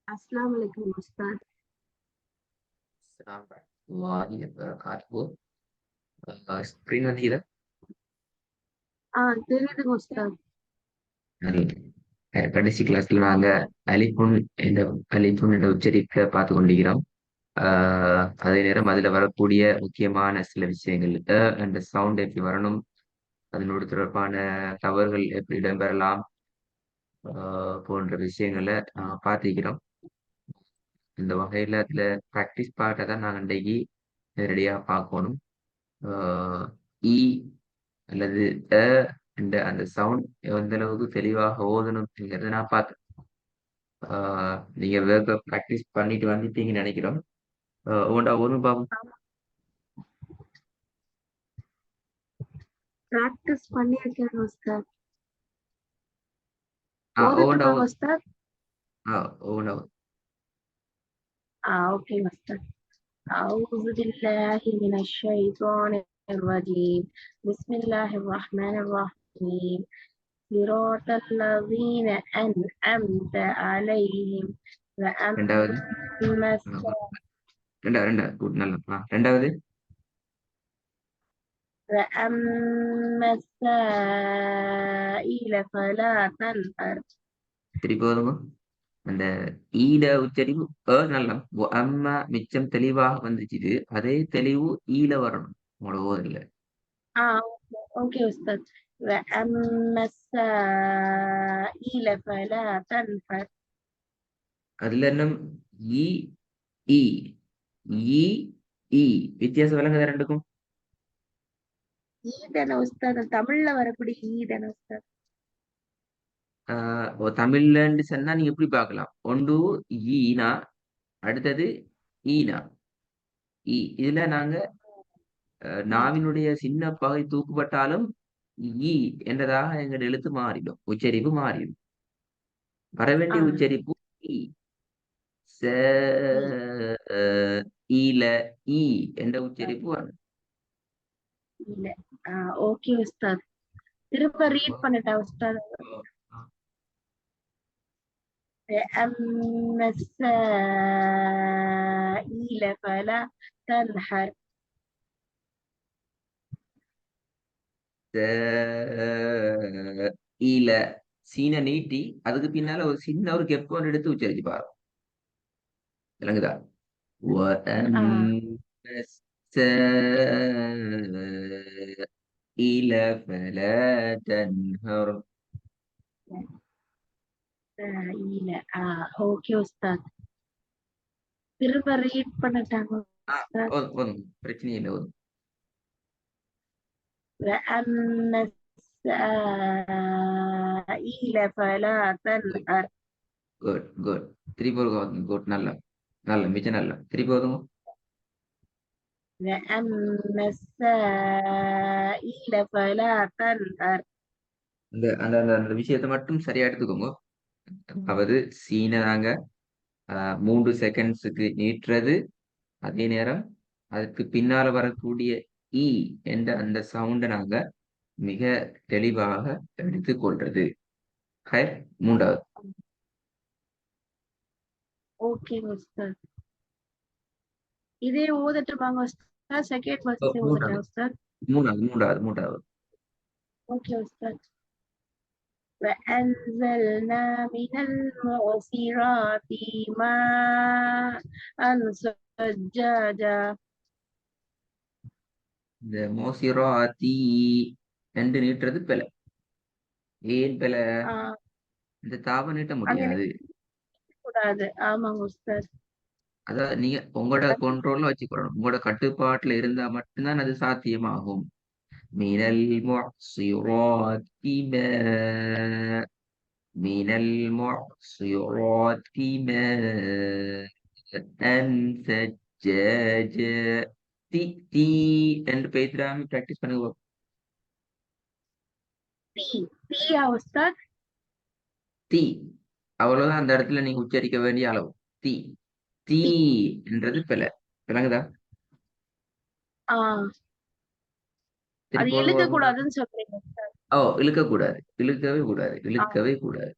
अस्सलाम वालेकुम उस्ताद। Warahmatullahi wabarakatuh. Screen வந்தீங்களா? தெரியுதுங்க உஸ்தாத். நல்லது. கடைசி கிளாஸ்ல நாங்க அலிஃபுன் என்ற அலிஃபுன் என்ற உச்சரிப்பை பார்த்து கொண்டிருக்கிறோம். அதே நேரம் அதுல வரக்கூடிய முக்கியமான சில விஷயங்கள் அந்த சவுண்ட் எப்படி வரணும், அதனோடு தொடர்பான தவறுகள் எப்படி இடம்பெறலாம், போன்ற விஷயங்களை பார்த்திருக்கிறோம். இந்த வகையில அதுல ப்ராக்டிஸ் பார்ட்டை தான் நாங்கள் இன்றைக்கு நேரடியாக பார்க்கணும். ஆஹ் இ அல்லது அ என்ற அந்த சவுண்ட் எந்த அளவுக்கு தெளிவாக ஓதணும்ங்கிறத நான் பார்த்தேன். நீங்க வேக ப்ராக்டிஸ் பண்ணிட்டு வந்துட்டீங்கன்னு நினைக்கிறோம். உங்கள்டா ஓதும் பாப்போம். பிராக்டிஸ் பண்ணியிருக்கேன் உஸ்தாத். ஒவ்வொன்றா ஓதட்டுமாங்க உஸ்தாத்? ஒவ்வொன்றா ஓகே உஸ்தாத். أعوذ بالله من الشيطان الرجيم. بسم الله الرحمن الرحيم. صراط الذين أنعمت عليهم ரெண்டாவது. وأما ரெண்டாவது good, நல்லா. ரெண்டாவது. وأما السائل فلا تنهر. திருப்பி ஓதுங்க. அந்த ஈட உச்சரிப்பு நல்லா அம்மா மிச்சம் தெளிவாக வந்துச்சு. அதே தெளிவு ஈல வரணும் உங்களோட ஓதுல. آه أوكي أستاذ. وأما السائل فلا تنهر. அதுல என்ன ஈ ஈ ஈ ஈ வித்தியாசம் விளங்குதா ரெண்டுக்கும்? ஈதன உஸ்தாத், தமிழ்ல வரக்கூடிய ஈதன உஸ்தாத். தமிழ்லன்னு சொன்னா நீங்க எப்படி பார்க்கலாம்? ஒன்று ஈனா, அடுத்தது ஈனா. இதுல நாங்க நாவினுடைய சின்ன பகுதி தூக்குப்பட்டாலும் ஈ என்றதாக எங்கள் எழுத்து மாறிடும், உச்சரிப்பு மாறிடும். வர வேண்டிய உச்சரிப்பு ஈ. ச ஈல ஈ என்ற உச்சரிப்பு வரும். இல்ல. ஓகே உஸ்தாத். திரும்ப ரீட் பண்ணட்டா உஸ்தாத்? وأما السائل فلا تنهر. ஈல சீன நீட்டி அதுக்கு பின்னால ஒரு சின்ன ஒரு கெப் ஒன்று எடுத்து உச்சரிச்சு பாரு. விளங்குதா? السائل فلا تنهر. இல்ல. ஓகே உஸ்தாத். திரும்ப ரீட் பண்ணட்டாங்க உஸ்தாத்? பிரச்சனை இல்லை. وأما السائل فلا تنهر. Good good. திருப்பி ஒரு குட். நல்ல நல்ல மிச்சம் நல்ல. திருப்பி ஒதுங்க. وأما السائل فلا تنهر. அந்த அந்த அந்த விஷயத்தை மட்டும் சரியா எடுத்துக்கோங்க. அதாவது சீன நாங்க 3 செகண்ட்ஸுக்கு நீட்டுறது, அதே நேரம் அதுக்கு பின்னால வரக்கூடிய இ என்ற அந்த சவுண்டை நாங்க மிக தெளிவாக எடுத்துக்கொள்றது. மூன்றாவது. ஓகே உஸ்தாத். இதே ஓதட்டுமாங்க உஸ்தாத்? செகண்ட் வர்ஸ் ஓதட்டா உஸ்தாத்? மூன்றாவது. ஓகே உஸ்தாத். وأنزلنا من المعصرات ماء ثجاجا. இந்த மோசிராத்தி என்று நீட்டுறது பிழை. ஏன் பிழை? இந்த தாவ நீட்ட முடியாது. கூடாது. ஆமாங்க உஸ்தாத். அதாவது நீங்க உங்களோட கண்ட்ரோல்ல வச்சுக்கணும். உங்களோட கட்டுப்பாட்டுல இருந்தா மட்டும்தான் அது சாத்தியமாகும். மினல் முஹ்சிராத்தி மினல் முஹ்சிராத்தி சஜ்ஜாஜ. தி தி என்று பேசுறாம பிராக்டிஸ் பண்ணுங்க. தீயா உஸ்தாத்? தி அவ்வளவுதான் அந்த இடத்துல நீங்க உச்சரிக்க வேண்டிய அளவு. தி தி என்றது பிழை. விளங்குதா? அது இழுக்க கூடாதுன்னு சொல்றீங்க. இழுக்கவே கூடாது.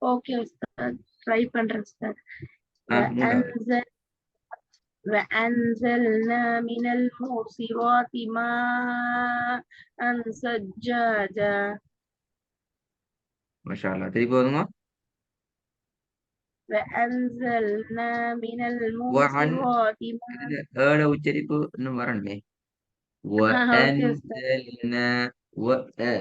ஓகே உஸ்தாத். ட்ரை பண்றேன் உஸ்தாத். மூன்றாவது. وأنزل وأنزلنا من المعصرات ماء ثجاجا. மாஷா அல்லாஹ். திருப்பி போதுங்க. وأنزلنا من வஅன் المعصرات ماء. இதுல ஏட உச்சரிப்பு இன்னும் வரணுமே. ஓகே உஸ்தாத். وأنزلنا வ அ.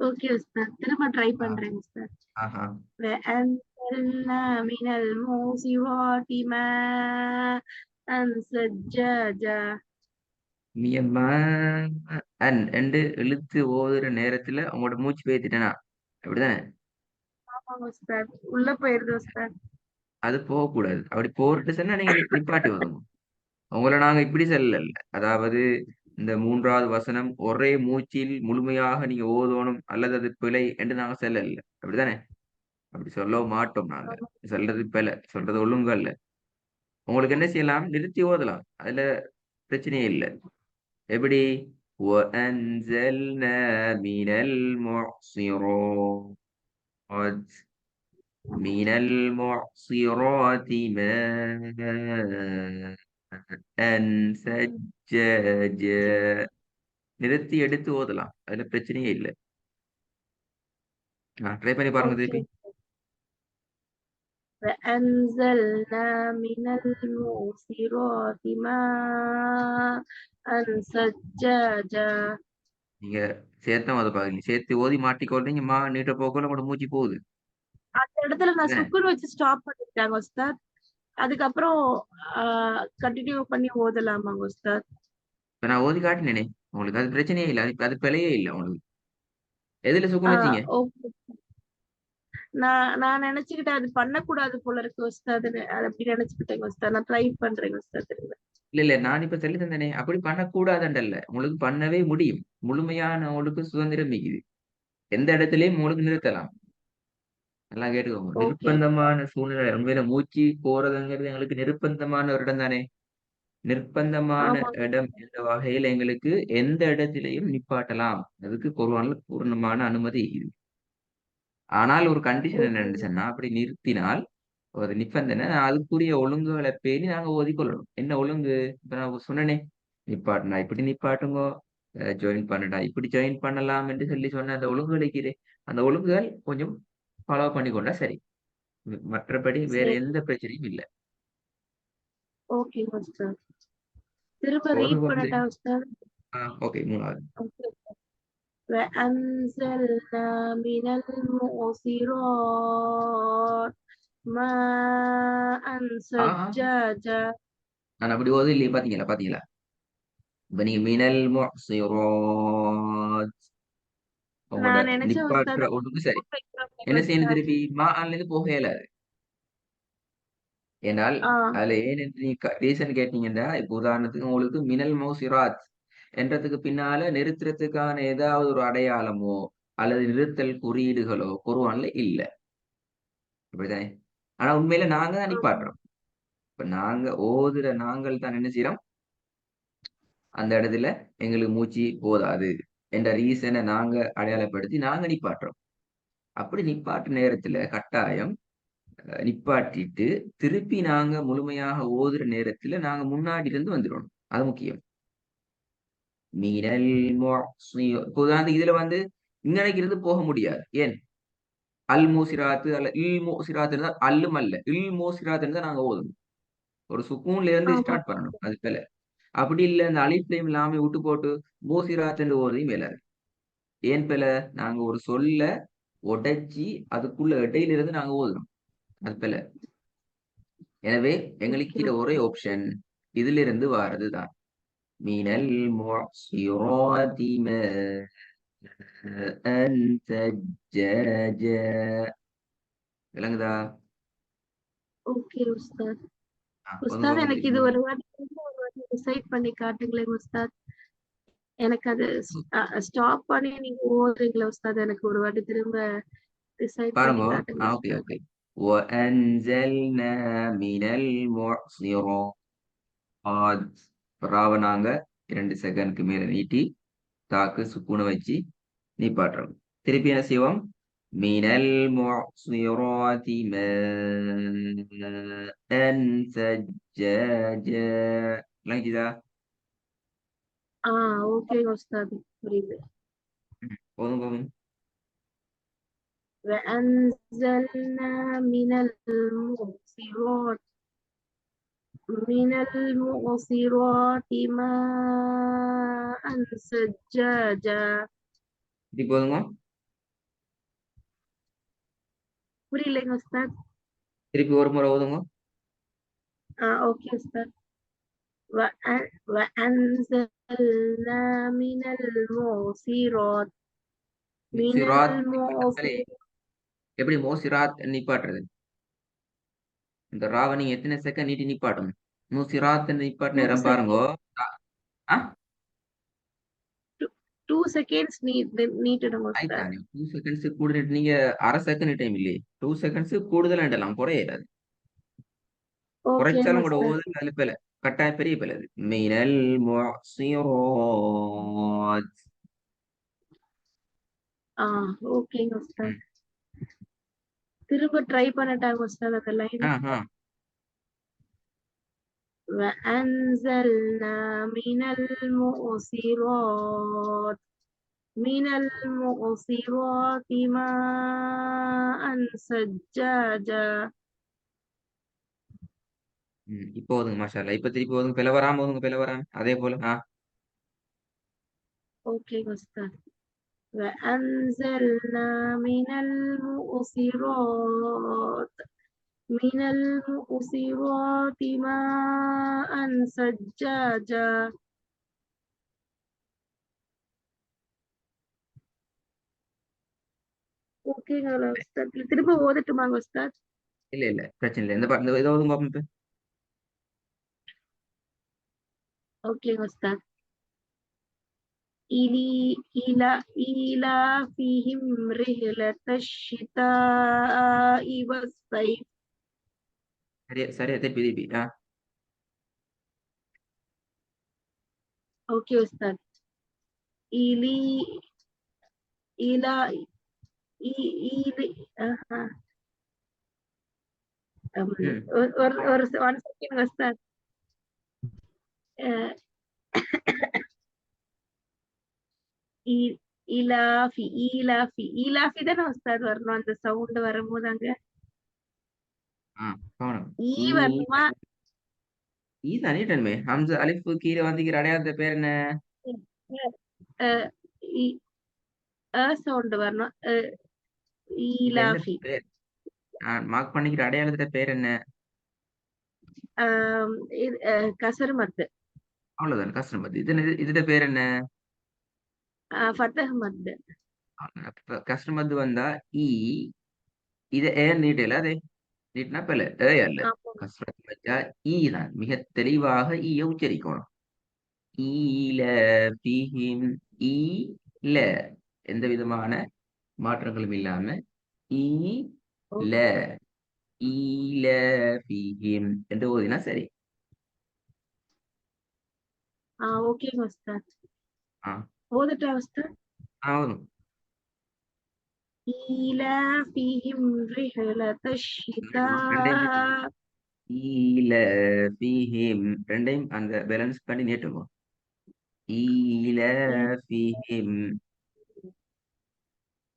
ஓகே உஸ்தாத். திரும்ப ட்ரை ஆ, பண்றேன் உஸ்தாத். ஆஹா. وأنزلنا من المعصرات ماء ثجاجا. மியம்மா அன் என்று இழுத்து ஓதுற நேரத்துல உங்களோட மூச்சு பேத்திட்டேனா அப்படிதானே? ஆமாங்க உஸ்தாத். உள்ள போயிருது உஸ்தாத். அது போகக்கூடாது. அப்படி போட்டு சொன்னா நீங்க நிப்பாட்டி ஓதுங்க. உங்களை நாங்க இப்படி சொல்லல. அதாவது இந்த 3வது வசனம் ஒரே மூச்சில் முழுமையாக நீங்க ஓதணும் அல்லது அது பிழை என்று நாங்க சொல்லல. அப்படிதானே? அப்படி சொல்ல மாட்டோம் நாங்க. ஆமா. சொல்றது பிழை, சொல்றது ஒழுங்கா இல்ல. உங்களுக்கு என்ன செய்யலாம்? நிறுத்தி ஓதலாம். அதுல பிரச்சனையே இல்லை. எப்படி? وَأَنزَلْنَا مِنَ الْمُعْصِرَاتِ مِنَ الْمُعْصِرَاتِ مَاءً ثَجَّاجًا. நிறுத்தி எடுத்து ஓதலாம். அதுல பிரச்சனையே இல்லை. ட்ரை பண்ணி பாருங்க ஓகே. திருப்பி. وأنزلنا من المعصرات ماء ثجاجا. நீங்க சேர்த்தம் அதை பாருங்க. சேர்த்து ஓதி மாட்டிக்கொள்றீங்க. நீட்ட போக்குள்ள கூட மூச்சு போகுது. அந்த இடத்துல நான் என்ன? சுக்குன் வச்சு ஸ்டாப் பண்ணிட்டாங்க உஸ்தாத். அதுக்கப்புறம் கண்டினியூ பண்ணி ஓதலாமாங்க உஸ்தாத்? இப்ப நான் ஓதி காட்டினேனே உங்களுக்கு. அது பிரச்சனையே இல்லை. அது பிழையே இல்லை உங்களுக்கு. எதுல சுக்கம் ஆஹ் வச்சீங்க? ஓகே. நான் நான் நினைச்சுக்கிட்டேன் அது பண்ணக்கூடாது போல இருக்கு உஸ்தாதுன்னு. அது அப்படி நினைச்சுக்கிட்டேங்க உஸ்தாத். நான் ட்ரை பண்றேங்க உஸ்தாத் திரும்ப. இல்ல இல்ல, நான் இப்ப சொல்லி தந்தேனே அப்படி பண்ணக்கூடாதுன்றல்ல. உங்களுக்கு பண்ணவே முடியும். முழுமையான உங்களுக்கு சுதந்திரம் இருக்குது. எந்த இடத்துலயும் உங்களுக்கு நிறுத்தலாம். நல்லா கேட்டுக்கோங்க. ஓகே. நிர்பந்தமான சூழ்நிலை உண்மையில மூச்சு போறதுங்கிறது எங்களுக்கு நிர்பந்தமான ஒரு இடம் தானே. நிர்பந்தமான ஆமாங்க. இடம் என்ற வகையில் எங்களுக்கு எந்த இடத்திலையும் நிப்பாட்டலாம். அதுக்கு குர்ஆன்ல பூர்ணமான அனுமதி இருக்குது. ஆனால் ஒரு கண்டிஷன் ஓகே. என்னன்னு சொன்னா, அப்படி நிறுத்தினால் ஒரு நிபந்தனை, அதுக்குரிய ஒழுங்குகளை பேணி நாங்க ஓதிக்கொள்ளணும். என்ன ஒழுங்கு? இப்ப நான் சொன்னேனே, நிப்பாட்டினா இப்படி நிப்பாட்டுங்கோ, ஜாயின் பண்ணுடா இப்படி ஜாயின் பண்ணலாம் என்று சொல்லி சொன்ன அந்த ஒழுங்குகள் இருக்கிறே, அந்த ஒழுங்குகள் கொஞ்சம் ஃபாலோ பண்ணி கொண்டா சரி. மற்றபடி வேற சரி. எந்த பிரச்சனையும் இல்ல. ஓகேங்க உஸ்தாத். திரும்ப ஓது ரீட் வந்து பண்ணட்டா உஸ்தாத்? ஓகே 3வது. ஓகே. وأنزلنا من المعصرات ماء ஆ ثجاجا. நான் அப்படி ஓது இல்லையே, பாத்தீங்களா பாத்தீங்களா? இப்ப நீங்க மினல் முஹ்சிராத் உங்களோட நான் நினைச்சேன் நிப்பாட்டுற உஸ்தாத் ஒழுங்கு சரி. வைக்கிறாங்க என்ன செய்யணும்? உஸ்தாத். திருப்பி இருந்து போகல. ஏனால் ஆ அதுல ஏன் என்று நீ ரீசன் கேட்டீங்கன்னா, இப்ப உதாரணத்துக்கு உங்களுக்கு மினல் மௌசிராத் என்றதுக்கு பின்னால நிறுத்துறதுக்கான ஏதாவது ஒரு அடையாளமோ அல்லது நிறுத்தல் குறியீடுகளோ குர்ஆன்ல இல்ல. அப்படிதானே? ஆனா உண்மையில நாங்க தான் ஆமா. நிப்பாட்டுறோம். இப்ப நாங்க ஓதுற நாங்கள் தான் என்ன செய்றோம்? அந்த இடத்துல எங்களுக்கு மூச்சு போதாது என்ற ரீசனை நாங்க அடையாளப்படுத்தி நாங்க நிப்பாட்டுறோம். அப்படி நிப்பாட்டு நேரத்துல கட்டாயம் நிப்பாட்டிட்டு திருப்பி நாங்க முழுமையாக ஓதுற நேரத்துல நாங்க முன்னாடி இருந்து வந்துடணும். அது முக்கியம். மினல் இப்ப உதாரணத்துக்கு இதுல வந்து இங்கனைக்கு இருந்து போக முடியாது. ஏன்? அல் மூசிராத்து அல்ல இல் மூசிராத்து இருந்தா அல்லும் அல்ல. இல் மூசிராத்து இருந்தா நாங்க ஓதணும். ஒரு சுக்கூன்ல இருந்து ஆமா. ஸ்டார்ட் பண்ணணும். அது போல. அப்படி இல்ல இந்த அலிஃப்லையும் லாமையும் விட்டு போட்டு மூசிராத் என்று ஓதையும் மேலாது. ஏன் போல? நாங்க ஒரு சொல்ல உடைச்சி அதுக்குள்ள இடையில இருந்து நாங்க ஓதுறோம். அது போல. எனவே எங்களுக்கு ஓகே. கிட்ட ஒரே ஆப்ஷன் இதிலிருந்து வாரதுதான். மினல் முஹ்சிராத்தி மாஅன் ثجاجا. விளங்குதா? ஓகே உஸ்தாத். ஒதுங்க உஸ்தாத் பாப்போம் எனக்கு இது திருப்பி. ஒரு வாட்டி திரும்ப ஒரு வாட்டி டிசைட் பண்ணி காட்டுங்களேன் உஸ்தாத். எனக்கு அது ஸ்டாப் பண்ணி நீங்க ஓதுறீங்களா உஸ்தாத்? எனக்கு ஒரு வாட்டி திரும்ப டிசைட் பண்ணி பாருங்க. காட்டுங்க ஓகே உஸ்தாத். ஓகே. وأنزلنا من المعصرات. ராவ நாங்க 2 செகண்ட்க்கு மேல நீட்டி தாக்கு சுக்கூனை வச்சு நிப்பாட்டுறோம். திருப்பி என்ன செய்வோம்? من المعصرات ماء ثجاجا lagi dah ஓகேங்க உஸ்தாத் புரியுது. போதும் போதும் وأنزلنا من المعصرات ماء ثجاجا. இது போதுங்க புரியலைங்க உஸ்தாத். திருப்பி ஒரு முறை ஓதுங்க ஓகே உஸ்தாத். وأنزلنا من المعصرات من சிராத் المعصرات. எப்படி மோசிராத் நிப்பாட்டுறது இந்த ராவை நீங்க எத்தனை செகண்ட் நீட்டி நிப்பாட்டணும் மூசிராத் நிப்பாட்டு 2 நேரம் பாருங்க seconds ஆ 2 seconds நீட்டணும் உஸ்தாத். ஆயிட்டானே 2 செகண்ட்ஸ் கூட நீங்க அரை செகண்ட் டைம் இல்லையே 2 செகண்ட்ஸ் கூடுதல் இடலாம் குறையாது ஓகேங்க குறைச்சாலும் கூட உஸ்தாத். ஓதுல அது பிழை கட்டாயம் பெரிய பிழை அது மினல் முஅஸ்ஸிராத் ஓகேங்க உஸ்தாத். திரும்ப ட்ரை பண்ணட்டாங்க உஸ்தாத் அந்த லைன். ஆஹா وأنزلنا من المعصرات ماء ثجاجا. இப்போ ஓதுங்க மாஷா அல்லாஹ் இப்ப திருப்பி ஓதுங்க பிழை வராம ஓதுங்க பிழை வராம அதே போல ஓகேங்க உஸ்தாத். وأنزلنا من المعصرات ماء ثجاجا. ஓகேங்க உஸ்தாத். திரும்ப ஓதட்டுமாங்க உஸ்தாத்? இல்ல இல்ல பிரச்சனை இல்லை இந்த இந்த இதை ஓதுங்க பாப்போம் இப்ப ஓகேங்க உஸ்தாத். إيلافهم رحلة الشتاء والصيف. சரியா சரியா திருப்பி திருப்பி ஓகே உஸ்தாத். إلي إلى إي- إلي آها. ம் ஒரு 1 செகண்ட் உஸ்தாத். அஹ், இ- ஈலாஃபி தானே உஸ்தாத் வரணும் அந்த சவுண்ட் வரும்போது அங்க கவனம் ஈ ஈ வரணுமா? தானே டன்மே ஹம்சா அலிஃப் கீழே வந்துக்கிற அடையாளத்த பேர் என்ன அஹ், இ- சவுண்ட் வரணும். இல்ல என்ன ஈலாஃபி. பேர் மார்க் பண்ணிக்கிற அடையாளத்த பேர் என்ன கசர் மத்து. அவ்வளவுதான் கஷ்டம் அது இதுட பேர் என்ன ஃபத்தஹ் மத்து. கஷ்டம் அது வந்தா ஈ இத ஏ நீட்டல அதே நீட்டினா பல ஏ அல்ல ஆமா. கஷ்டம் வச்சா ஈ தான் மிக தெளிவாக ஈய உச்சரிக்கணும் ஈல பீஹிம் ஈல எந்த விதமான மாற்றங்களும் இல்லாம ஈ ல ஈல பீஹிம் என்று ஓதினா சரி ஓகேங்க உஸ்தாத். ஆ ஓதட்டா உஸ்தாத்? வரும் إيلافهم رحلة ரெண்டையும் الشتاء. ஈல பீஹிம் ரெண்டையும் அந்த பேலன்ஸ் பண்ணி நீட்டுங்க ஈல பீஹிம்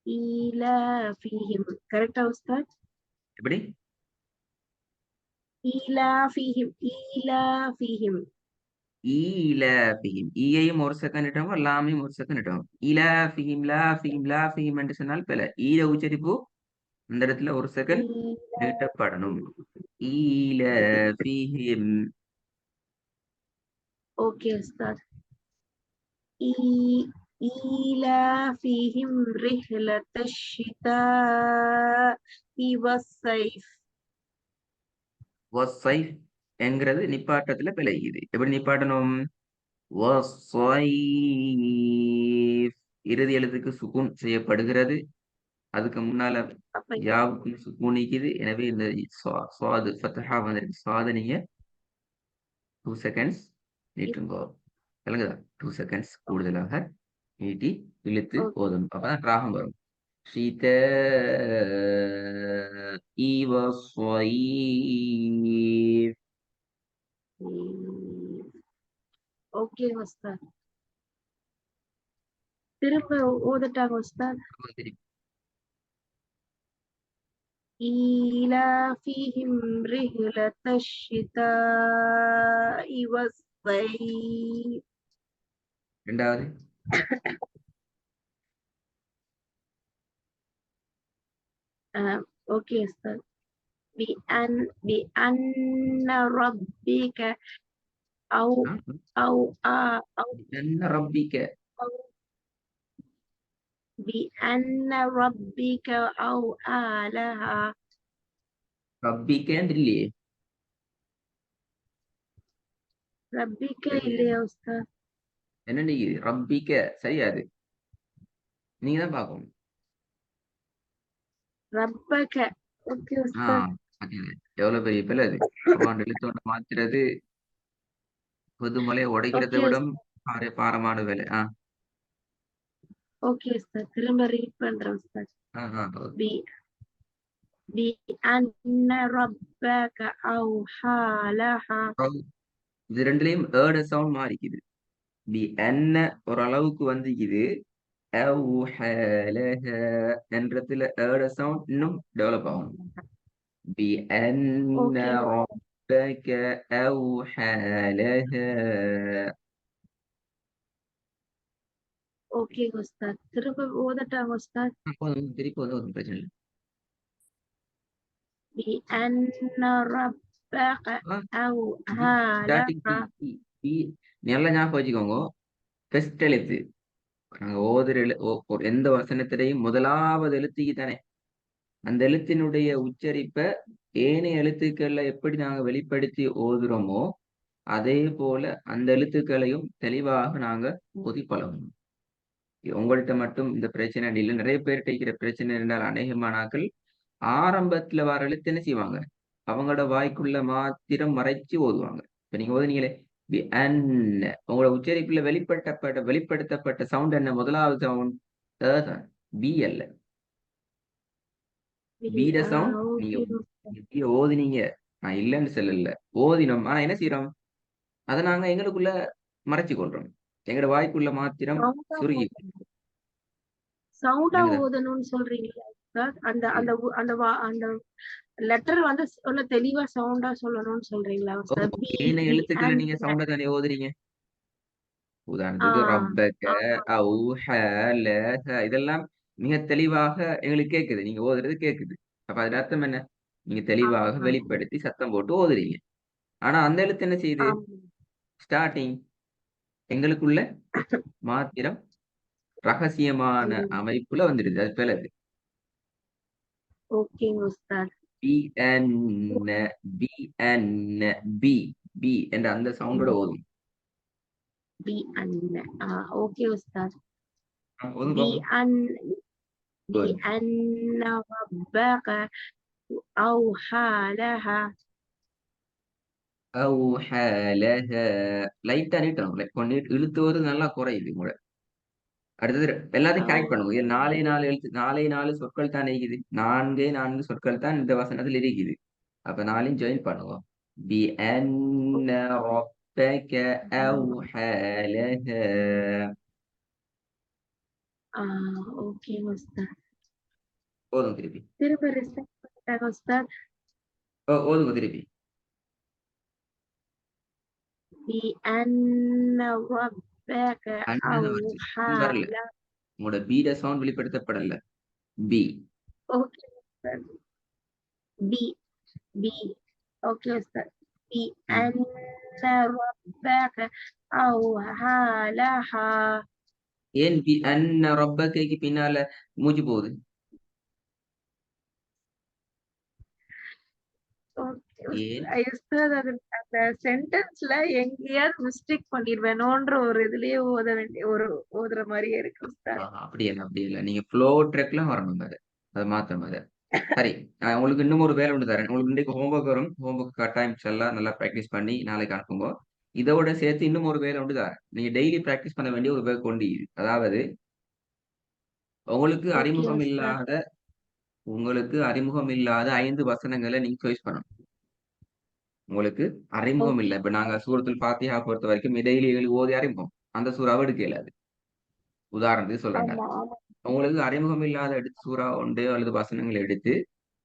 إيلافهم கரெக்டா உஸ்தாத்? எப்படி إيلافهم. ஈலாஃபிஹிம் ஈயையும் ஒரு செகண்ட் இட்டவங்க லாமையும் ஒரு செகண்ட் இட்டவங்க லாஃபிஹிம் என்று சொன்னால் பில ஈர உச்சரிப்பு இந்த இடத்துல ஒரு செகண்ட் நீட்டப்படணும் ஈலாஃபிஹிம் ஓகே உஸ்தாத். إيلافهم رحلة الشتاء والصيف. வஸ்ஸைஃப் என்கிறது நிப்பாட்டத்துல பிழையுது எப்படி நிப்பாட்டணும் வஸ்ஸைஃப் இறுதி எழுத்துக்கு சுக்கூன் செய்யப்படுகிறது அதுக்கு முன்னால அப்ப யாவுக்கும் சுக்கூன் நிக்குது எனவே இந்த சுவாது ஃபத்ஹா வந்திருக்கு சுவாதை நீங்க 2 செகண்ட்ஸ் நீட்டுங்கோ விளங்குதா 2 செகண்ட்ஸ் கூடுதலாக நீட்டி இழுத்து ஓதணும் அப்பதான் ராகம் வரும் الشتاء والصيف. ஓகே உஸ்தாத். திரும்ப ஓதட்டாங்க உஸ்தாத். إيلافهم رحلة الشتاء والصيف. ரெண்டாவது ஓகே உஸ்தாத். بأن ربك أو أو أو بأن ربك أو بأن ربك أوحى لها. ربك இல்லையே ربك இல்லையா உஸ்தாத்? என்ன நீங்க ரப்பிக்க சரியாது, நீங்க தான் பார்க்கணும். ரப்பக. ஓகே உஸ்தாத். எவ்வளவு பெரிய பிள்ளை அது. குர்ஆன் எழுத்தோட மாத்துறது புதுமலை உடைக்கிறதை ஓகே விட உஸ்தாத். பாரமான வேலை. ஓகே உஸ்தாத். திரும்ப ரீட் பண்றேன் உஸ்தாத். பி بأن ربك أوحى لها. இது ரெண்டுலயும் ஏட சவுண்ட் மாறிக்குது. பி என்ன ஓரளவுக்கு வந்துக்குது, என்றதுல ஏட சவுண்ட் இன்னும் டெவலப் ஆகும். பி என்ன ஓகே ربك أوحى لها. ஓகே உஸ்தாத். திரும்ப ஓதட்டாங்க உஸ்தாத். திருப்பி வந்து ஒன்றும் பிரச்சனை இல்லை. بأن ربك أوحى لها. நல்லா ஞாபகம் வச்சுக்கோங்க. ஃபர்ஸ்ட் எழுத்து நாங்க ஓதுற எந்த வசனத்திலையும் முதலாவது எழுத்துக்கு தானே அந்த எழுத்தினுடைய உச்சரிப்ப ஏனைய எழுத்துக்கள்ல எப்படி நாங்க வெளிப்படுத்தி ஓதுறோமோ அதே போல அந்த எழுத்துக்களையும் தெளிவாக நாங்க ஓதி பழகணும். உங்கள்கிட்ட மட்டும் இந்த பிரச்சனை இல்லை, நிறைய பேர்கிட்ட இருக்கிற பிரச்சனை இருந்தால் அநேகமானாக்கள் ஆரம்பத்துல வர எழுத்து என்ன செய்வாங்க, அவங்களோட வாய்க்குள்ள மாத்திரம் மறைச்சு ஓதுவாங்க. இப்ப நீங்க ஓதுனீங்களே உங்களோட உச்சரிப்புல வெளிப்படுத்தப்பட்ட சவுண்ட் என்ன, முதலாவது சவுண்ட் தான், பி அல்ல. பீட சவுண்ட் நீங்க ஓதினீங்க, நான் இல்லைன்னு சொல்லல, ஓதினோம். ஆனா என்ன செய்யறோம், அதை நாங்க எங்களுக்குள்ள மறைச்சு கொள்றோம், எங்களோட வாய்க்குள்ள மாத்திரம் சுருகி. சவுண்டா ஓதணும்னு சொல்றீங்களா உஸ்தாத்? அந்த அந்த அந்த அந்த லெட்டர் வந்து தெளிவா சவுண்டா சொல்லணும்னு சொல்றீங்களா உஸ்தாத்? ஏனைய எழுத்துக்களை நீங்க சவுண்டா தானே ஓதுறீங்க. உதாரணத்துக்கு ரப்பக அவுஹ லஹ இதெல்லாம் மிக தெளிவாக எங்களுக்கு கேக்குது, நீங்க ஓதுறது கேக்குது. அப்ப அதுல அர்த்தம் என்ன, நீங்க தெளிவாக வெளிப்படுத்தி சத்தம் போட்டு ஓதுறீங்க. ஆனா அந்த எழுத்து என்ன செய்யுது, ஸ்டார்டிங் எங்களுக்குள்ள மாத்திரம் ரகசியமான அமைப்புல வந்துடுது, அது பிறகு ஓகே உஸ்தாத். பி என் பி என் பி பி என்ற அந்த சவுண்டோட ஓதும். பி அன். ஓகே உஸ்தாத். ஓதும். بأن ربك أوحى لها. லைட்டா நீட்டணும், இழுத்துவது நல்லா குறையுது கூட. அடுத்தது எல்லாத்தையும் கரெக்ட் பண்ணுவோம். இது நாலே நாலு சொற்கள் தான் இருக்குது, 4 சொற்கள் தான் இந்த வசனத்தில் இருக்குது. அப்ப 4 ஜாயின் பண்ணுவோம். பி அன்ன ரப்பக அவ்ஹா லஹா. ஓகே உஸ்தாத். போதும் திருப்பி. திரும்ப ரிசைட் பண்ணிட்டாங்க உஸ்தாத். ஓதுங்க திருப்பி. بأن ربك أوحى வரல, உங்களோட பீட சவுண்ட் வெளிப்படுத்தப்படல. பி. ஓகே உஸ்தாத். பி பி. ஓகே உஸ்தாத். بأن ربك أوحى لها. ஏன் பி அன்ன ரப்பகைக்கு பின்னால மூச்சு போகுது? அந்த சென்டென்ஸ்ல எங்கேயாவது மிஸ்டேக் பண்ணிடுவேனோன்ற ஒரு இதுலயே ஓத வேண்டிய ஓதுற மாதிரியே இருக்கு உஸ்தாத். அப்படி இல்ல, நீங்க ஃப்ளோ ட்ரெக்ல வரணும், அதை மாத்தணும். அதை சரி, உங்களுக்கு இன்னும் ஒரு வேலை ஒன்று தரேன். உங்களுக்கு இன்றைக்கு ஹோம்ஒர்க் வரும், ஹோம்ஒர்க் கட்டாயம் எல்லாம் நல்லா ப்ராக்டிஸ் பண்ணி நாளைக்கு அனுப்புங்க. இதோட சேர்த்து இன்னும் ஒரு வேலை ஒன்று தரேன், நீங்க டெய்லி ப்ராக்டிஸ் பண்ண வேண்டிய ஒரு வேலை கொண்டு. அதாவது உங்களுக்கு ஓகே அறிமுகம் உஸ்தாத். இல்லாத உங்களுக்கு அறிமுகம் இல்லாத 5 வசனங்களை நீங்க சாய்ஸ் பண்ணணும். உங்களுக்கு அறிமுகம் இல்ல. ஓகே. இப்ப நாங்க சூரத்துல் ஃபாத்திஹா பொறுத்த வரைக்கும் இடையில எங்களுக்கு ஓதி அறிமுகம். அந்த சூறாவை எடுக்க இயலாது. உதாரணத்துக்கு சொல்றேன் நான். ஆமா, ஆமா. உங்களுக்கு அறிமுகம் இல்லாத எடுத்து சூறா ஒன்று அல்லது வசனங்கள் எடுத்து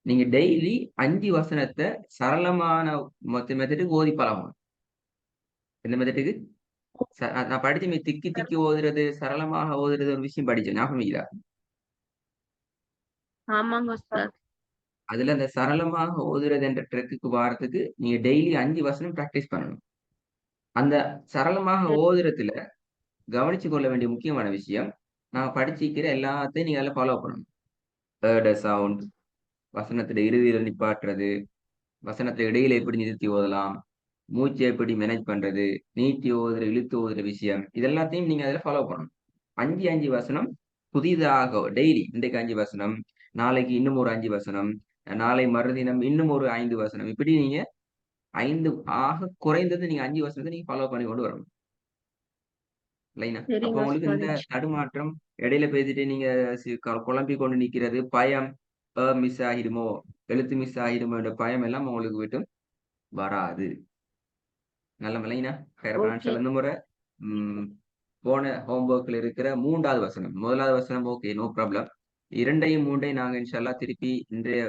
நீங்க டெய்லி 5 வசனத்தை சரளமான மெத்தடுக்கு ஓதி பழகணும். எந்த மெத்தடுக்கு? நான் படிச்ச திக்கி திக்கி ஓதுறது, சரளமாக ஓதுறது ஒரு விஷயம் படிச்சேன். ஞாபகம் இல்ல. ஆமாங்க உஸ்தாத். அதுல அந்த சரளமாக ஓதுறது என்ற ட்ரெக்குக்கு வாரத்துக்கு நீங்க டெய்லி 5 வசனம் பிராக்டிஸ் பண்ணணும். அந்த சரளமாக சரி, ஓதுறதுல கவனிச்சு கொள்ள வேண்டிய முக்கியமான விஷயம், நான் படிச்சிருக்கிற எல்லாத்தையும் நீங்க அதில ஃபாலோ பண்ணணும். வேர்ட், சவுண்ட், வசனத்துல இறுதியில நிப்பாட்டுறது, வசனத்துல இடையில எப்படி நிறுத்தி ஓதலாம், மூச்சை எப்படி மேனேஜ் பண்றது, நீட்டி ஓதுற, இழுத்து ஓதுற விஷயம், இது எல்லாத்தையும் நீங்க அதில ஃபாலோ பண்ணணும். 5, 5 வசனம் புதிதாக டெய்லி இன்றைக்கு 5 வசனம், நாளைக்கு இன்னும் ஒரு 5 வசனம், நாளை மறுதினம் இன்னும் ஒரு 5 வசனம். இப்படி நீங்க 5 ஆக குறைந்தது நீங்க 5 வசனத்த நீங்க ஃபாலோ பண்ணி கொண்டு வரணும். இல்லைங்களா? அப்ப சரிங்க உங்களுக்கு உஸ்தாத். இந்த தடுமாற்றம் இடையில பேசிட்டு நீங்க குழம்பிக் கொண்டு நிக்கிறது, பயம், மிஸ் ஆகிடுமோ, எழுத்து மிஸ் ஆகிடுமோ என்ற பயம் எல்லாம் உங்களுக்கு விட்டு வராது. நல்ல இல்லைங்களா? நான் ஓகே. சொல்ல இந்த முறை போன ஹோம்ஒர்க்ல இருக்கிற 3வது வசனம். 1வது வசனம் ஓகே, நோ ப்ராப்ளம். 2யும் 3யும் நாங்க இன்ஷா அல்லாஹ் திருப்பி இன்றைய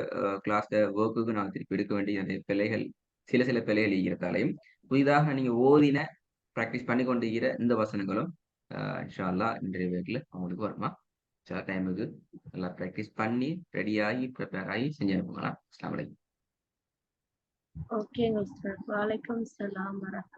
கிளாஸ்ல வொர்க்குக்கு நாங்க திருப்பி எடுக்க வேண்டிய அந்த பிழைகள், சில பிழைகள் இருக்கிறதாலையும், புதிதாக நீங்க ஓதின பிராக்டிஸ் பண்ணி கொண்டிருக்கிற இந்த வசனங்களும் இன்ஷா அல்லாஹ் இன்றைய வீக்ல உங்களுக்கு வருமா? சில டைமுக்கு நல்லா பிராக்டிஸ் பண்ணி, ரெடி ஆகி, ப்ரிப்பேர் ஆகி செஞ்சு அனுப்புங்களா? அஸ்ஸலாமு அலைக்கும். ஓகேங்க உஸ்தாத். வலைக்கம் சலாம் வரஹ்மத்துல்லாஹி.